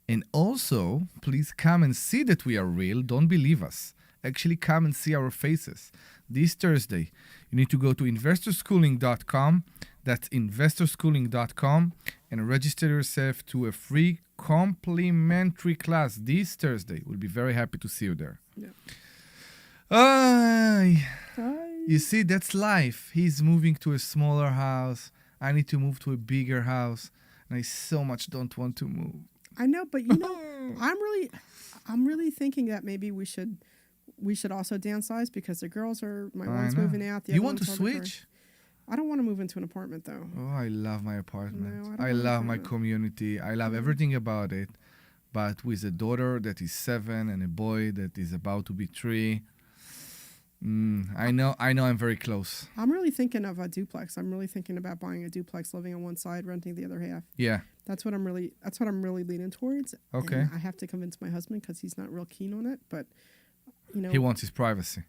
And also, please come and see that we are real. Don't believe us. Actually, come and see our faces. This Thursday, you need to go to investorschooling.com. That's investorschooling.com and register yourself to a free complimentary class this Thursday. We'll be very happy to see you there. Yeah. Ay. Hi. You see, that's life. He's moving to a smaller house. I need to move to a bigger house. And I so much don't want to move. I know, but I'm really thinking that maybe we should also downsize because the girls my one's moving out. The You other want to one's over switch? I don't want to move into an apartment though. Oh, I love my apartment. No, I don't I want love my that. community. I love everything about it. But with a daughter that is 7 and a boy that is about to be 3, I know I'm very close. I'm really thinking of a duplex. I'm really thinking about buying a duplex, living on one side, renting the other half. Yeah. That's what I'm really leaning towards. Okay. And I have to convince my husband because he's not real keen on it, but He wants his privacy.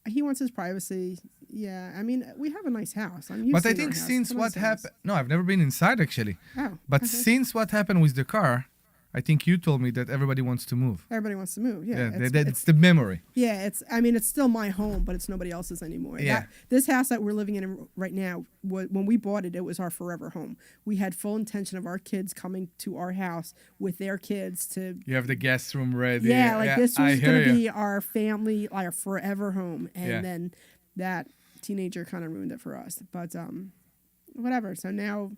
he wants his privacy. Yeah, I mean, we have a nice house. I'm used But to I our think house. since It's a what nice house. happened... No, I've never been inside actually. Oh, But okay. since what happened with the car, I think you told me that everybody wants to move. Everybody wants to move. Yeah, That's the memory. yeah. It's still my home, but it's nobody else's anymore. Yeah. This house that we're living in right now, when we bought it was our forever home. We had full intention of our kids coming to our house with their kids to. You have the guest room ready. Yeah, this I was hear going to you. be our family, our forever home, and Yeah. then that teenager kind of ruined it for us. But whatever. So now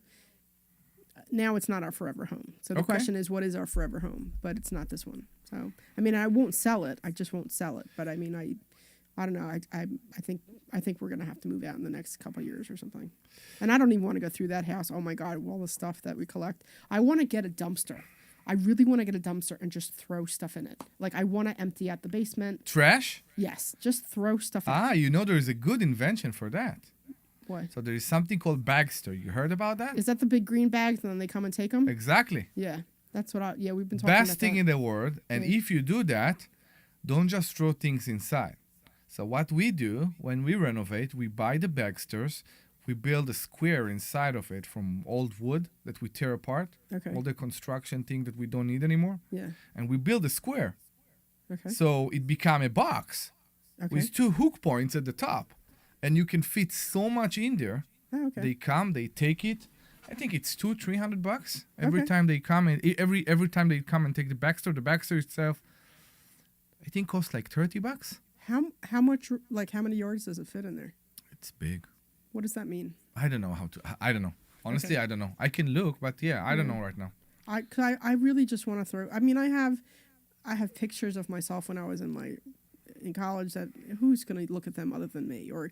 it's not our forever home. So the Okay. question is, what is our forever home? But it's not this one. So I mean, I won't sell it. I just won't sell it. But I mean, I don't know. I think we're gonna have to move out in the next couple of years or something. And I don't even want to go through that house. Oh my God, all the stuff that we collect. I want to get a dumpster. I really want to get a dumpster and just throw stuff in it. Like I want to empty out the basement. Trash? Yes, just throw stuff in. There is a good invention for that. What? So there is something called Bagster. You heard about that? Is that the big green bags and then they come and take them? Exactly. Yeah, that's what we've been talking Best about thing that. in the world. And Yeah. if you do that, don't just throw things inside. So what we do when we renovate, we buy the Baxters, we build a square inside of it from old wood that we tear apart, Okay. all the construction thing that we don't need anymore, Yeah. and we build a square. Okay. So it become a box Okay. with 2 hook points at the top, and you can fit so much in there. Oh, okay. They come, they take it. I think it's $200-300 every Okay. time they come, and every time they come and take the Baxter. The Baxter itself, I think, costs like $30. How much, like, how many yards does it fit in there? It's big. What does that mean? I don't know how to. I don't know. Honestly, Okay. I don't know. I can look, but yeah, I don't know right now. I really just want to throw. I mean, I have pictures of myself when I was in college. That who's going to look at them other than me? Or,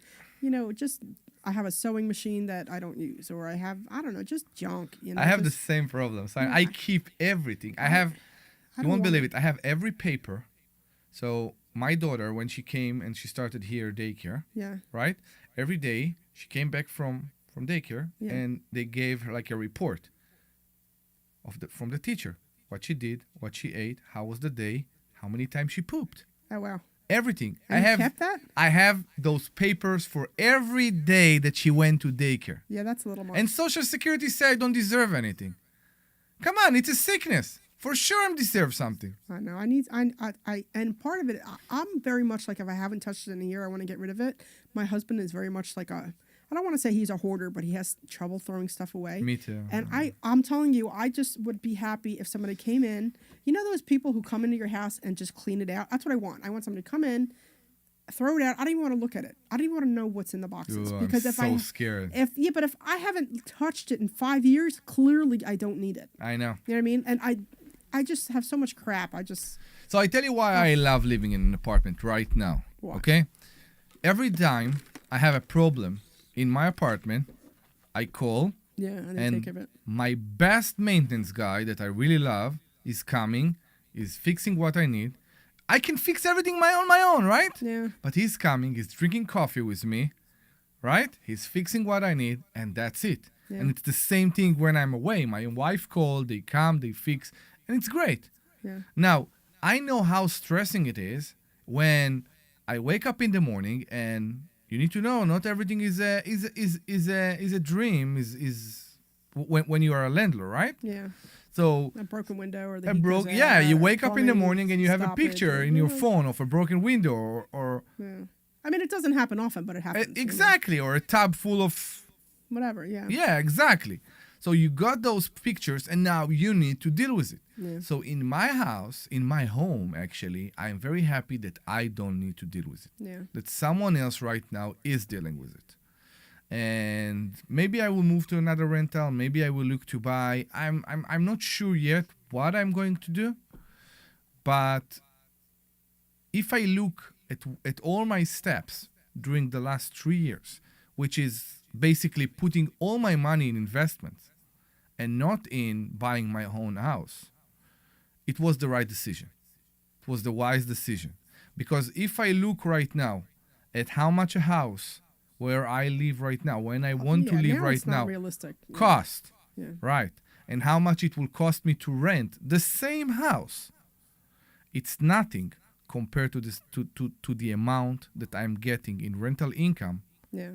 just I have a sewing machine that I don't use, or I don't know, just junk. I have the just- same problem. So Yeah. I keep everything. I have. I You don't won't believe want it. I have every paper. So my daughter, when she came and she started here daycare, Yeah. right? Every day she came back from daycare, Yeah. and they gave her like a report from the teacher, what she did, what she ate, how was the day, how many times she pooped, Oh wow. everything. And you kept that? I have those papers for every day that she went to daycare. Yeah, that's a little more. And Social Security said I don't deserve anything. Come on, it's a sickness. For sure, I deserve something. I know. And part of it, I'm very much like, if I haven't touched it in a year, I want to get rid of it. My husband is very much like I don't want to say he's a hoarder, but he has trouble throwing stuff away. Me too. And I'm telling you, I just would be happy if somebody came in. You know those people who come into your house and just clean it out? That's what I want. I want somebody to come in, throw it out. I don't even want to look at it. I don't even want to know what's in the boxes. Ooh, because I'm so scared. But if I haven't touched it in 5 years, clearly I don't need it. I know. You know what I mean? And I just have so much crap. So I tell you why I love living in an apartment right now. Why? Okay? Every time I have a problem in my apartment, I call, Yeah, and they take care of it. my best maintenance guy that I really love is coming, is fixing what I need. I can fix everything on my own, right? Yeah. But he's coming, he's drinking coffee with me, right? He's fixing what I need, and that's it. Yeah. And it's the same thing when I'm away. My wife called, they come, they fix, and it's great. Yeah. Now, I know how stressing it is when I wake up in the morning, and you need to know not everything is a dream. Is when you are a landlord, right? Yeah. So A broken window or the a heat broke, goes yeah. out, You wake up in the plumbing, morning and you have a stop it, picture or- in your yeah, phone of a broken window, or Yeah. I mean, it doesn't happen often, but it happens. you know. exactly, or a tub full of. Whatever. Yeah. Yeah, exactly. So you got those pictures, and now you need to deal with it. Yeah. So in my house, in my home, actually, I'm very happy that I don't need to deal with it. Yeah. That someone else right now is dealing with it. And maybe I will move to another rental. Maybe I will look to buy. I'm not sure yet what I'm going to do. But if I look at all my steps during the last 3 years, which is basically putting all my money in investments and not in buying my own house, it was the right decision. It was the wise decision. Because if I look right now at how much a house where I live right now, when I want to Yeah, live now right it's not now, realistic. Yeah. cost, Yeah. right? And how much it will cost me to rent the same house, it's nothing compared to this to the amount that I'm getting in rental income Yeah.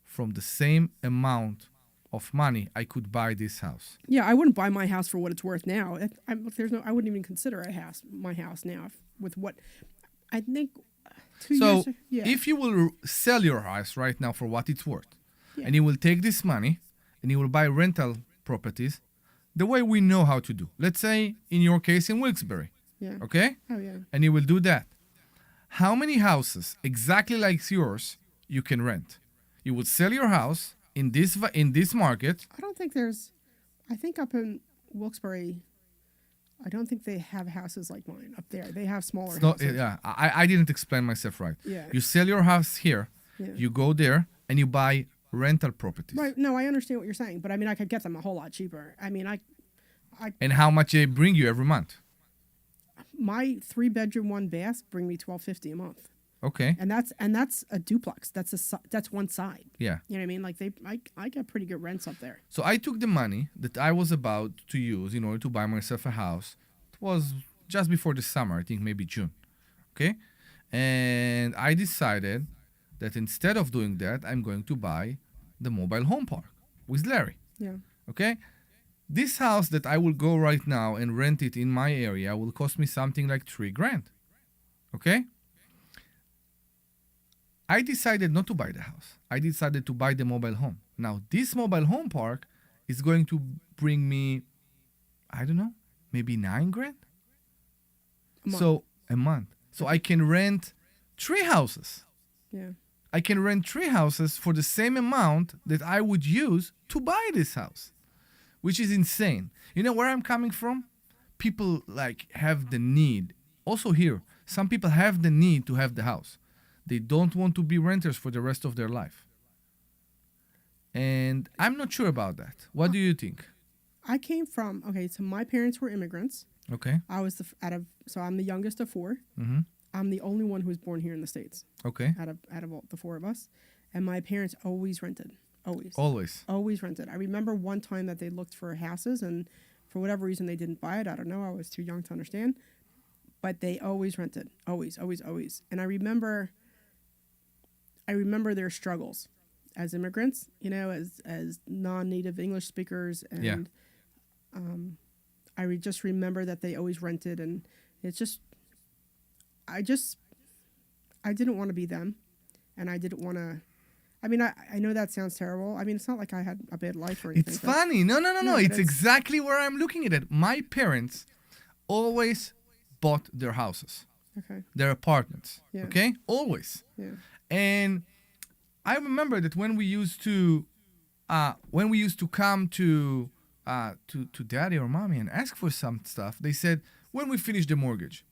from the same amount of money I could buy this house. Yeah, I wouldn't buy my house for what it's worth now. I wouldn't even consider my house now with what I think 2 So years. Yeah. if you will sell your house right now for what it's worth, Yeah. and you will take this money and you will buy rental properties the way we know how to do. Let's say in your case in Wilkes-Barre, Yeah. okay? Oh yeah. And you will do that. How many houses exactly like yours you can rent? You will sell your house in this market. I don't think there's. I think up in Wilkes-Barre, I don't think they have houses like mine up there. They have smaller No, houses. yeah, I didn't explain myself right. Yeah. You sell your house here, Yeah. you go there, and you buy rental properties. Right. No, I understand what you're saying, but I mean, I could get them a whole lot cheaper. I mean, And how much they bring you every month? my 3-bedroom, 1-bath bring me $1,250 a month, Okay. and that's a duplex. That's one side. Yeah. You know what I mean? Like I get pretty good rents up there. So I took the money that I was about to use in order to buy myself a house. It was just before the summer, I think maybe June. Okay? And I decided that instead of doing that, I'm going to buy the mobile home park with Larry. Yeah. Okay? This house that I will go right now and rent it in my area will cost me something like $3,000. Okay? I decided not to buy the house. I decided to buy the mobile home. Now, this mobile home park is going to bring me, I don't know, maybe $9,000. So a month. So I can rent 3 houses. Yeah. I can rent 3 houses for the same amount that I would use to buy this house, which is insane. You know where I'm coming from? People like have the need. Also here, some people have the need to have the house. They don't want to be renters for the rest of their life. And I'm not sure about that. What do you think? I came from, okay, so my parents were immigrants. Okay. I was so I'm the youngest of 4. Mm-hmm. I'm the only one who was born here in the States Okay. out of all the 4 of us. And my parents always rented. Always. Always. Always rented. I remember one time that they looked for houses and for whatever reason they didn't buy it. I don't know. I was too young to understand. But they always rented. Always, always, always. And I remember their struggles as immigrants, you know, as non-native English speakers. And Yeah. just remember that they always rented. And it's just, I didn't want to be them. And I didn't want to, I mean, I know that sounds terrible. I mean, it's not like I had a bad life or anything. It's but- funny. No. No, It's it's- exactly where I'm looking at it. My parents always bought their houses, Okay. their apartments. Yeah. Okay? Always. Yeah. And I remember that when we used to come to daddy or mommy and ask for some stuff, they said, when we finish the mortgage,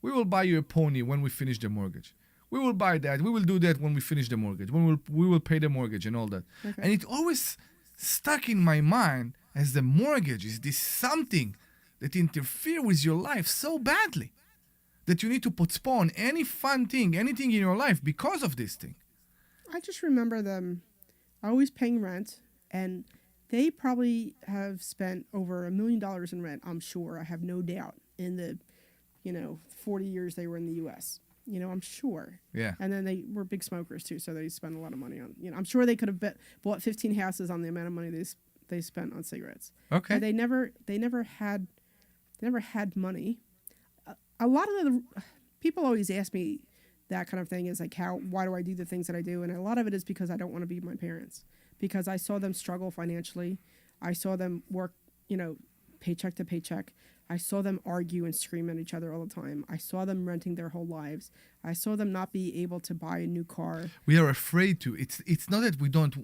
we will buy you a pony when we finish the mortgage. We will buy that. We will do that when we finish the mortgage. We will pay the mortgage and all that. Okay. And it always stuck in my mind as the mortgage is this something that interfere with your life so badly that you need to postpone any fun thing, anything in your life because of this thing. I just remember them always paying rent, and they probably have spent over $1 million in rent, I'm sure. I have no doubt in the, 40 years they were in the U.S. I'm sure. Yeah. And then they were big smokers too, so they spent a lot of money on. I'm sure they could have bought 15 houses on the amount of money they spent on cigarettes. Okay. But they never had money. A lot of the people always ask me that kind of thing is like why do I do the things that I do, and a lot of it is because I don't want to be my parents, because I saw them struggle financially. I saw them work, paycheck to paycheck. I saw them argue and scream at each other all the time. I saw them renting their whole lives. I saw them not be able to buy a new car. We are afraid to. It's not that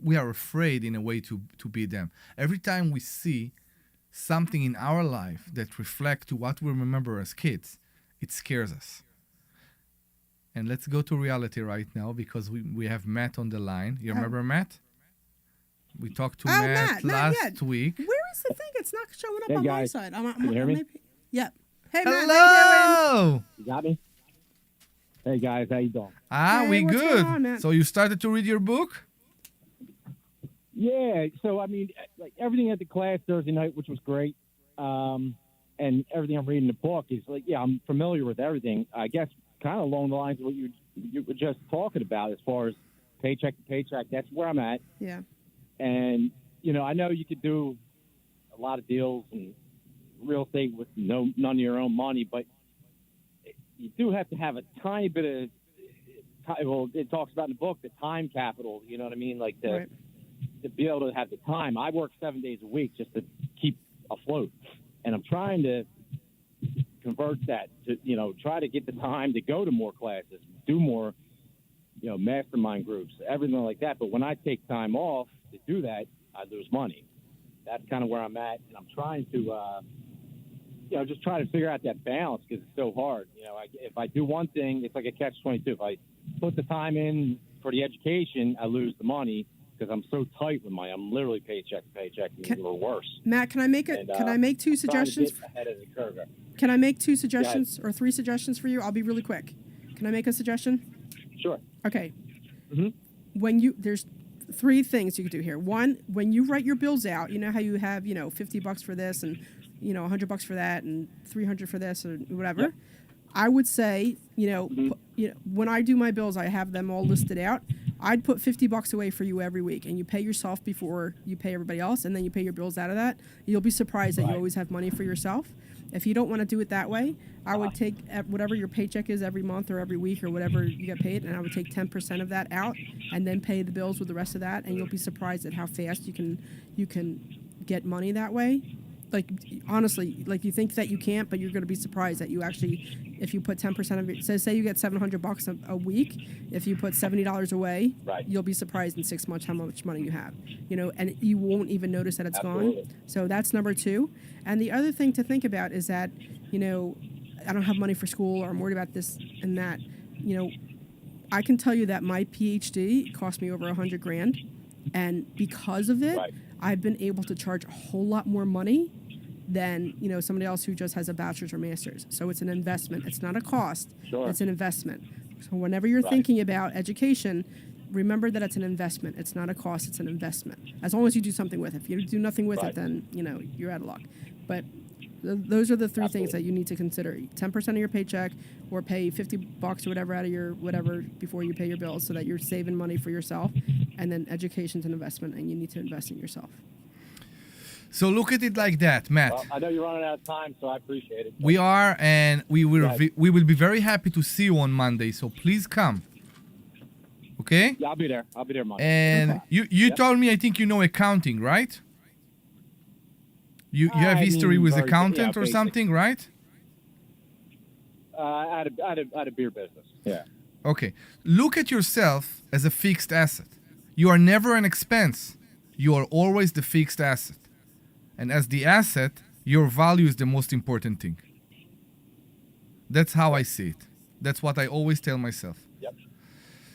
we are afraid in a way to be them. Every time we see something in our life that reflect to what we remember as kids, it scares us. And let's go to reality right now, because we have Matt on the line. You remember Matt? We talked to Matt last week. Where is the thing? It's not showing up Hey, on my guys. side. Can you hear me? Yep. Hey, Matt, how you doing? Hello! You got me? Hey guys, how you doing? Hey, We what's good. going on, Matt? So you started to read your book? Yeah, so I mean, like everything at the class Thursday night, which was great, and everything I'm reading in the book is like, yeah, I'm familiar with everything. I guess kind of along the lines of what you were just talking about, as far as paycheck to paycheck. That's where I'm at, Yeah. and I know you could do a lot of deals and real estate with none of your own money, but you do have to have a tiny bit of well, it talks about in the book the time capital. You know what I mean? Like Right. to be able to have the time. I work 7 days a week just to keep afloat, and I'm trying to convert that to try to get the time to go to more classes, do more mastermind groups, everything like that. But when I take time off to do that, I lose money. That's kind of where I'm at, and I'm trying to just try to figure out that balance, because it's so hard. If I do one thing, it's like a catch-22. If I put the time in for the education, I lose the money because I'm so tight with money. I'm literally paycheck to paycheck, or worse. Matt, can I make And, can I make two Trying to suggestions? get ahead of the curve. Can I make 2 suggestions or 3 suggestions for you? I'll be really quick. Can I make a suggestion? Sure. Okay. Mhm. There's 3 things you could do here. One, when you write your bills out, you know how you have, $50 for this and, $100 for that and $300 for this or whatever. Yep. I would say, when I do my bills, I have them all listed out. I'd put $50 away for you every week, and you pay yourself before you pay everybody else, and then you pay your bills out of that. You'll be surprised that you always have money for yourself. If you don't want to do it that way, I would take whatever your paycheck is every month or every week or whatever you get paid, and I would take 10% of that out and then pay the bills with the rest of that, and you'll be surprised at how fast you can get money that way. Like, honestly, like, you think that you can't, but you're going to be surprised that you actually, if you put 10% of it, say you get $700 a week, if you put $70 away, you'll be surprised in 6 months how much money you have, and you won't even notice that it's gone. So that's number 2. And the other thing to think about is that, I don't have money for school, or I'm worried about this and that. I can tell you that my PhD cost me over $100,000, and because of it, I've been able to charge a whole lot more money than somebody else who just has a bachelor's or master's. So it's an investment. It's not a cost. It's an investment. So whenever you're thinking about education, remember that it's an investment. It's not a cost. It's an investment. As long as you do something with it. If you do nothing with it, then you're out of luck. But those are the 3 things that you need to consider: 10% of your paycheck, or pay $50 or whatever out of your whatever before you pay your bills, so that you're saving money for yourself. And then education's an investment, and you need to invest in yourself. So look at it like that, Matt. Well, I know you're running out of time, so I appreciate it. We are, and we will be very happy to see you on Monday. So please come. Okay? Yeah, I'll be there. I'll be there Monday. And you told me, I think you know accounting, right? You have history with accountant or something, right? I had a beer business. Yeah. Okay. Look at yourself as a fixed asset. You are never an expense. You are always the fixed asset. And as the asset, your value is the most important thing. That's how I see it. That's what I always tell myself. Yep.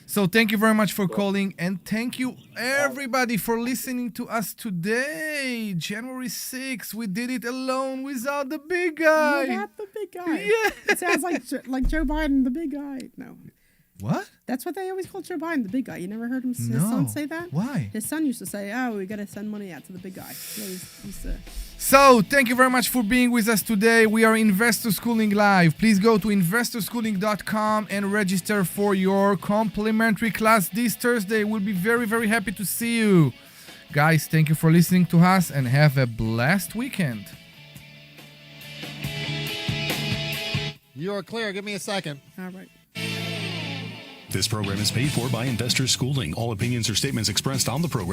So thank you very much for calling, and thank you everybody for listening to us today. January 6th, we did it alone without the big guy. Without the big guy. Yeah. It sounds like Joe Biden, the big guy. No. What? That's what they always call Joe Biden, the big guy. You never heard his son say that? Why? His son used to say, "Oh, we got to send money out to the big guy." So, thank you very much for being with us today. We are Investor Schooling Live. Please go to investorschooling.com and register for your complimentary class this Thursday. We'll be very, very happy to see you. Guys, thank you for listening to us, and have a blessed weekend. You're clear. Give me a second. All right. This program is paid for by Investor Schooling. All opinions or statements expressed on the program